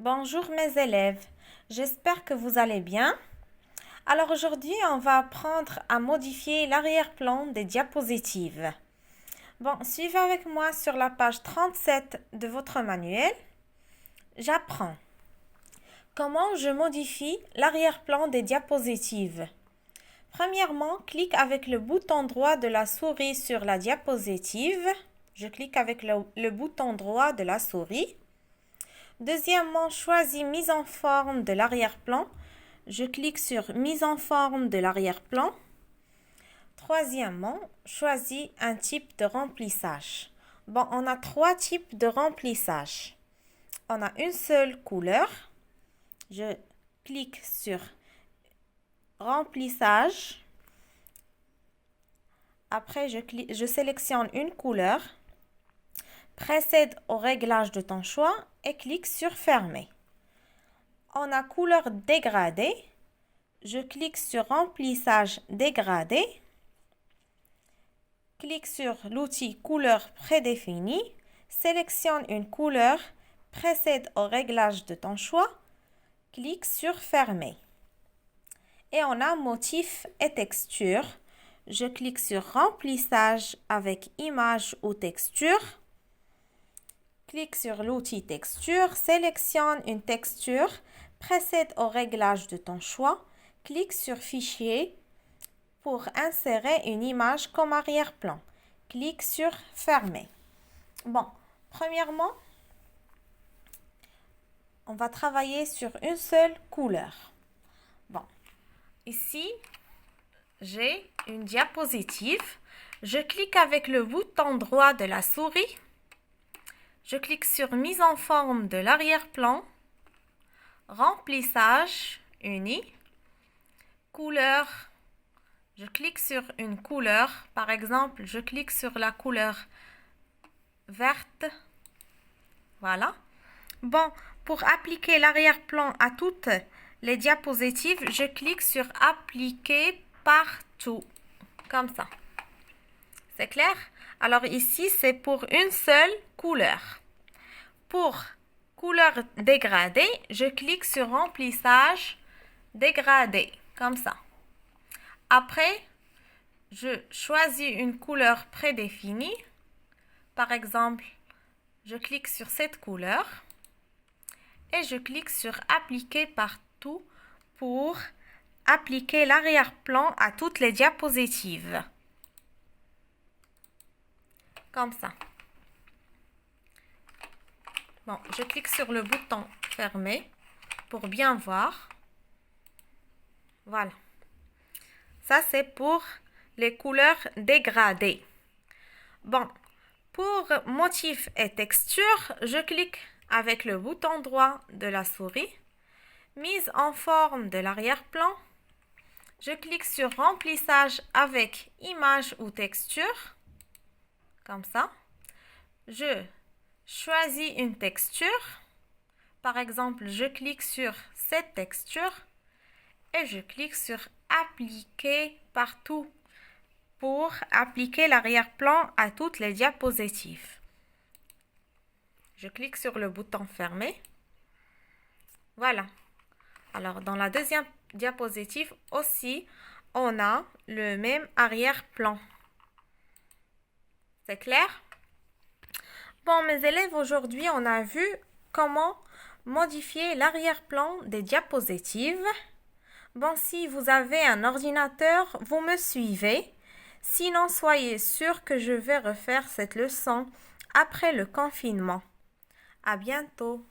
Bonjour mes élèves, j'espère que vous allez bien. Alors aujourd'hui, on va apprendre à modifier l'arrière-plan des diapositives. Bon, suivez avec moi sur la page 37 de votre manuel. J'apprends. Comment je modifie l'arrière-plan des diapositives? Premièrement, clique avec le bouton droit de la souris sur la diapositive. Je clique avec le bouton droit de la souris. Deuxièmement, choisis mise en forme de l'arrière-plan. Je clique sur mise en forme de l'arrière-plan. Troisièmement, choisis un type de remplissage. Bon, on a trois types de remplissage. On a une seule couleur. Je clique sur remplissage. Après, je sélectionne une couleur. Procède au réglage de ton choix et clique sur fermer. On a couleur dégradée. Je clique sur remplissage dégradé. Clique sur l'outil couleur prédéfinie. Sélectionne une couleur. Procède au réglage de ton choix. Clique sur fermer. Et on a motif et texture. Je clique sur remplissage avec image ou texture. Clique sur l'outil texture, sélectionne une texture, procède au réglage de ton choix, clique sur fichier pour insérer une image comme arrière-plan. Clique sur fermer. Bon, premièrement, on va travailler sur une seule couleur. Bon, ici, j'ai une diapositive. Je clique avec le bouton droit de la souris. Je clique sur mise en forme de l'arrière-plan, remplissage uni, couleur. Je clique sur une couleur, par exemple, je clique sur la couleur verte. Voilà. Bon, pour appliquer l'arrière-plan à toutes les diapositives, je clique sur appliquer partout, comme ça. C'est clair? Alors ici, c'est pour une seule couleur. Pour couleur dégradée, je clique sur remplissage dégradé, comme ça. Après, je choisis une couleur prédéfinie. Par exemple, je clique sur cette couleur et je clique sur appliquer partout pour appliquer l'arrière-plan à toutes les diapositives. Comme ça. Bon, je clique sur le bouton fermer pour bien voir. Voilà. Ça, c'est pour les couleurs dégradées. Bon, pour motif et texture, je clique avec le bouton droit de la souris. Mise en forme de l'arrière-plan. Je clique sur remplissage avec image ou texture. Comme ça. Je choisis une texture. Par exemple, je clique sur cette texture et je clique sur appliquer partout pour appliquer l'arrière-plan à toutes les diapositives. Je clique sur le bouton fermer. Voilà. Alors, dans la deuxième diapositive aussi, on a le même arrière-plan. C'est clair? Bon, mes élèves, aujourd'hui, on a vu comment modifier l'arrière-plan des diapositives. Bon, si vous avez un ordinateur, vous me suivez. Sinon, soyez sûr que je vais refaire cette leçon après le confinement. À bientôt.